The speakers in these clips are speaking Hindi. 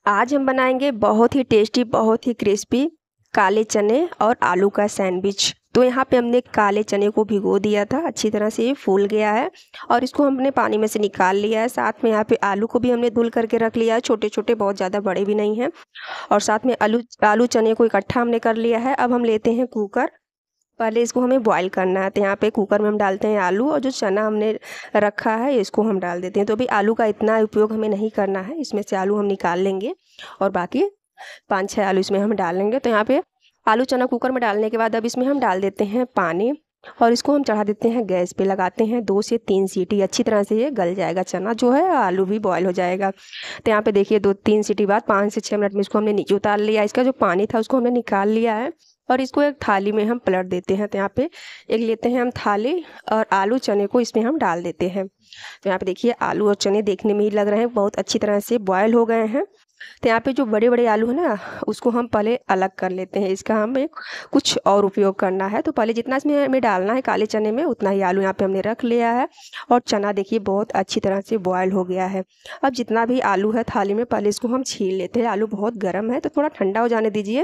आज हम बनाएंगे बहुत ही टेस्टी, बहुत ही क्रिस्पी काले चने और आलू का सैंडविच। तो यहाँ पे हमने काले चने को भिगो दिया था, अच्छी तरह से ये फूल गया है और इसको हमने पानी में से निकाल लिया है। साथ में यहाँ पे आलू को भी हमने धुल करके रख लिया है, छोटे छोटे, बहुत ज़्यादा बड़े भी नहीं हैं। और साथ में आलू आलू चने को इकट्ठा हमने कर लिया है। अब हम लेते हैं कुकर। पहले इसको हमें बॉईल करना है, तो यहाँ पे कुकर में हम डालते हैं आलू और जो चना हमने रखा है इसको हम डाल देते हैं। तो अभी आलू का इतना उपयोग हमें नहीं करना है, इसमें से आलू हम निकाल लेंगे और बाकी 5-6 आलू इसमें हम डालेंगे। तो यहाँ पे आलू चना कुकर में डालने के बाद अब इसमें हम डाल देते हैं पानी और इसको हम चढ़ा देते हैं गैस पे, लगाते हैं 2 से 3 सीटी। अच्छी तरह से ये गल जाएगा चना जो है, आलू भी बॉयल हो जाएगा। तो यहाँ पे देखिए 2-3 सीटी बाद 5 से 6 मिनट में इसको हमने नीचे उतार लिया। इसका जो पानी था उसको हमने निकाल लिया है और इसको एक थाली में हम पलट देते हैं। तो यहाँ पे एक लेते हैं हम थाली और आलू चने को इसमें हम डाल देते हैं। तो यहाँ पे देखिए आलू और चने देखने में ही लग रहे हैं बहुत अच्छी तरह से बॉयल हो गए हैं। तो यहाँ पे जो बड़े बड़े आलू है ना, उसको हम पहले अलग कर लेते हैं। इसका हमें कुछ और उपयोग करना है, तो पहले जितना इसमें हमें डालना है काले चने में उतना ही आलू यहाँ पे हमने रख लिया है। और चना देखिए बहुत अच्छी तरह से बॉयल हो गया है। अब जितना भी आलू है थाली में पहले इसको हम छील लेते हैं। आलू बहुत गर्म है तो थोड़ा ठंडा हो जाने दीजिए।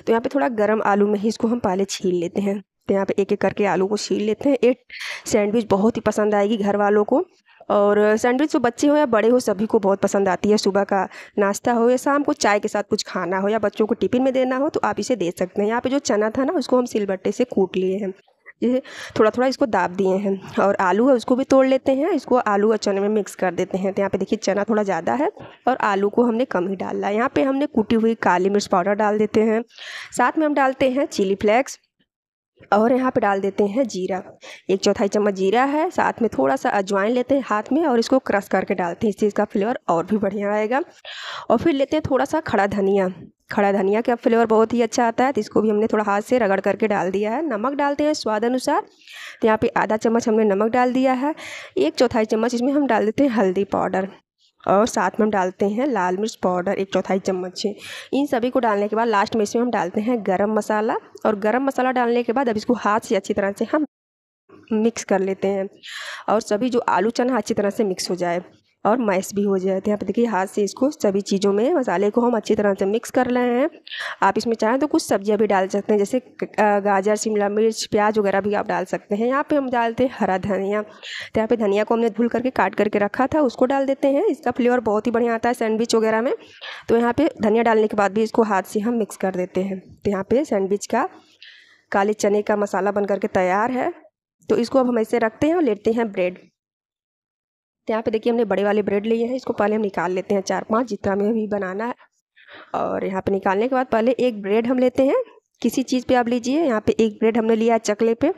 तो यहाँ पे थोड़ा गर्म आलू में ही इसको हम पहले छील लेते हैं। तो यहाँ पे एक एक करके आलू को छील लेते हैं। एक सैंडविच बहुत ही पसंद आएगी घर वालों को, और सैंडविच जो बच्चे हो या बड़े हो सभी को बहुत पसंद आती है। सुबह का नाश्ता हो या शाम को चाय के साथ कुछ खाना हो या बच्चों को टिफ़िन में देना हो तो आप इसे दे सकते हैं। यहाँ पे जो चना था ना उसको हम सिलबट्टे से कूट लिए हैं, ये थोड़ा थोड़ा इसको दाब दिए हैं। और आलू है उसको भी तोड़ लेते हैं, इसको आलू और चने में मिक्स कर देते हैं। तो यहाँ पे देखिए चना थोड़ा ज़्यादा है और आलू को हमने कम ही डाला है। यहाँ पे हमने कुटी हुई काली मिर्च पाउडर डाल देते हैं, साथ में हम डालते हैं चिली फ्लेक्स और यहाँ पे डाल देते हैं जीरा। 1/4 चम्मच जीरा है, साथ में थोड़ा सा अजवाइन लेते हैं हाथ में और इसको क्रश करके डालते हैं, इससे इसका फ्लेवर और भी बढ़िया आएगा। और फिर लेते हैं थोड़ा सा खड़ा धनिया। खड़ा धनिया का फ्लेवर बहुत ही अच्छा आता है, तो इसको भी हमने थोड़ा हाथ से रगड़ करके डाल दिया है। नमक डालते हैं स्वाद अनुसार, तो यहाँ पे आधा चम्मच हमने नमक डाल दिया है। 1/4 चम्मच इसमें हम डाल देते हैं हल्दी पाउडर और साथ में हम डालते हैं लाल मिर्च पाउडर 1/4 चम्मच। इन सभी को डालने के बाद लास्ट में इसमें हम डालते हैं गरम मसाला, और गरम मसाला डालने के बाद अब इसको हाथ से अच्छी तरह से हम मिक्स कर लेते हैं और सभी जो आलू चना अच्छी तरह से मिक्स हो जाए और मैश भी हो जाए। तो यहाँ पे देखिए हाथ से इसको सभी चीज़ों में मसाले को हम अच्छी तरह से मिक्स कर रहे हैं। आप इसमें चाहें तो कुछ सब्जियां भी डाल सकते हैं, जैसे गाजर, शिमला मिर्च, प्याज वगैरह भी आप डाल सकते हैं। यहाँ पे हम डालते हैं हरा धनिया। तो यहाँ पे धनिया को हमने धुल करके काट करके रखा था, उसको डाल देते हैं। इसका फ्लेवर बहुत ही बढ़िया आता है सैंडविच वगैरह में। तो यहाँ पे धनिया डालने के बाद भी इसको हाथ से हम मिक्स कर देते हैं। तो यहाँ पे सैंडविच का काले चने का मसाला बन करके तैयार है। तो इसको अब हम ऐसे रखते हैं और लेते हैं ब्रेड। तो यहाँ पे देखिए हमने बड़े वाले ब्रेड लिए हैं, इसको पहले हम निकाल लेते हैं 4-5 जितना हमें अभी बनाना है। और यहाँ पे निकालने के बाद पहले एक ब्रेड हम लेते हैं, किसी चीज़ पे आप लीजिए। यहाँ पे एक ब्रेड हमने लिया है चकले पे,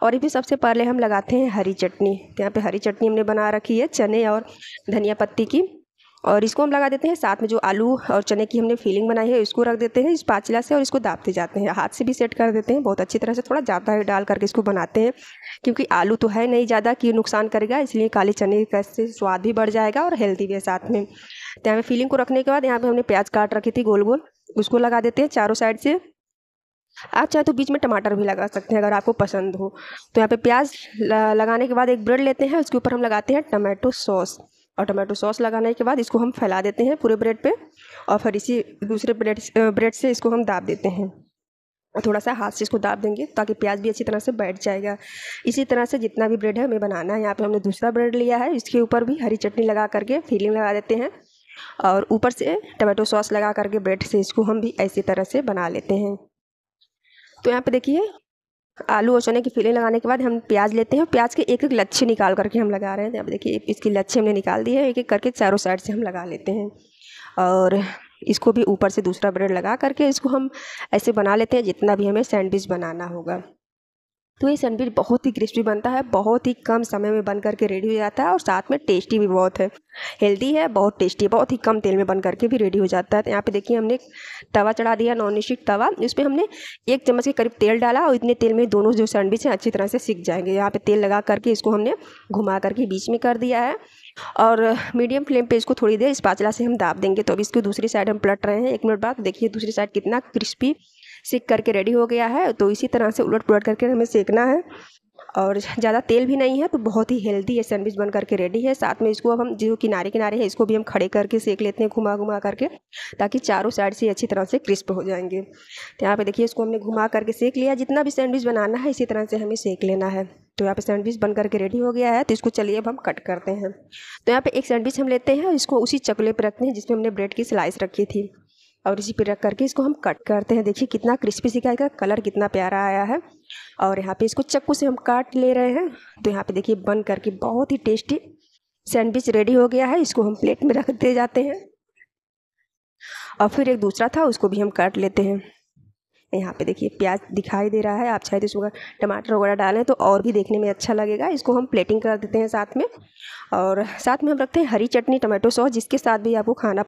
और ये भी सबसे पहले हम लगाते हैं हरी चटनी। तो यहाँ पे हरी चटनी हमने बना रखी है चने और धनिया पत्ती की, और इसको हम लगा देते हैं। साथ में जो आलू और चने की हमने फीलिंग बनाई है इसको रख देते हैं स्पैचुला से और इसको दाबते जाते हैं, हाथ से भी सेट कर देते हैं बहुत अच्छी तरह से। थोड़ा ज़्यादा डाल करके इसको बनाते हैं क्योंकि आलू तो है नहीं ज़्यादा कि नुकसान करेगा, इसलिए काले चने का से स्वाद भी बढ़ जाएगा और हेल्दी भी है साथ में। तो यहाँ पे फीलिंग को रखने के बाद यहाँ पे हमने प्याज काट रखी थी गोल गोल, उसको लगा देते हैं चारों साइड से। आप चाहे तो बीच में टमाटर भी लगा सकते हैं अगर आपको पसंद हो। तो यहाँ पे प्याज लगाने के बाद एक ब्रेड लेते हैं, उसके ऊपर हम लगाते हैं टमाटो सॉस, और टमाटो सॉस लगाने के बाद इसको हम फैला देते हैं पूरे ब्रेड पे, और फिर इसी दूसरे ब्रेड से इसको हम दाब देते हैं। थोड़ा सा हाथ से इसको दाब देंगे ताकि प्याज भी अच्छी तरह से बैठ जाएगा। इसी तरह से जितना भी ब्रेड है हमें बनाना है। यहाँ पे हमने दूसरा ब्रेड लिया है, इसके ऊपर भी हरी चटनी लगा करके फीलिंग लगा देते हैं और ऊपर से टमाटो सॉस लगा करके ब्रेड से इसको हम भी ऐसी तरह से बना लेते हैं। तो यहाँ पे देखिए आलू और चने की फीलिंग लगाने के बाद हम प्याज लेते हैं, प्याज के एक एक लच्छे निकाल करके हम लगा रहे हैं। यहाँ पे देखिए इसकी लच्छे हमने निकाल दिए हैं, एक एक करके चारों साइड से हम लगा लेते हैं और इसको भी ऊपर से दूसरा ब्रेड लगा करके इसको हम ऐसे बना लेते हैं जितना भी हमें सैंडविच बनाना होगा। तो ये सैंडविच बहुत ही क्रिस्पी बनता है, बहुत ही कम समय में बन करके रेडी हो जाता है और साथ में टेस्टी भी बहुत है, हेल्दी है, बहुत टेस्टी है, बहुत ही कम तेल में बन करके भी रेडी हो जाता है। तो यहाँ पे देखिए हमने तवा चढ़ा दिया, नॉन स्टिक तवा, इस पर हमने 1 चम्मच के करीब तेल डाला और इतने तेल में दोनों जो सैंडविच हैं अच्छी तरह से सिक जाएंगे। यहाँ पे तेल लगा करके इसको हमने घुमा करके बीच में कर दिया है और मीडियम फ्लेम पे इसको थोड़ी देर स्पैचुला से हम दाब देंगे। तो अब इसकी दूसरी साइड हम पलट रहे हैं 1 मिनट बाद, देखिए दूसरी साइड कितना क्रिस्पी सिक करके रेडी हो गया है। तो इसी तरह से उलट पुलट करके हमें सेकना है और ज़्यादा तेल भी नहीं है, तो बहुत ही हेल्दी ये सैंडविच बन करके रेडी है। साथ में इसको अब हम जो किनारे किनारे है इसको भी हम खड़े करके सेक लेते हैं, घुमा घुमा करके, ताकि चारों साइड से अच्छी तरह से क्रिस्प हो जाएंगे। तो यहाँ पे देखिए इसको हमने घुमा करके सेक लिया। जितना भी सैंडविच बनाना है इसी तरह से हमें सेक लेना है। तो यहाँ पे सैंडविच बन करके रेडी हो गया है। तो इसको चलिए अब हम कट करते हैं। तो यहाँ पे एक सैंडविच हम लेते हैं, इसको उसी चकले पर रखते हैं जिसमें हमने ब्रेड की स्लाइस रखी थी, और इसी पे रख करके इसको हम कट करते हैं। देखिए कितना क्रिस्पी सी का कलर कितना प्यारा आया है। और यहाँ पे इसको चाकू से हम काट ले रहे हैं। तो यहाँ पे देखिए बन करके बहुत ही टेस्टी सैंडविच रेडी हो गया है। इसको हम प्लेट में रख दे जाते हैं, और फिर एक दूसरा था उसको भी हम काट लेते हैं। यहाँ पे देखिए प्याज दिखाई दे रहा है, आप चाहे तो इसमें टमाटर वगैरह डालें तो और भी देखने में अच्छा लगेगा। इसको हम प्लेटिंग कर देते हैं साथ में, और साथ में हम रखते हैं हरी चटनी, टमाटो सॉस, जिसके साथ भी आपको खाना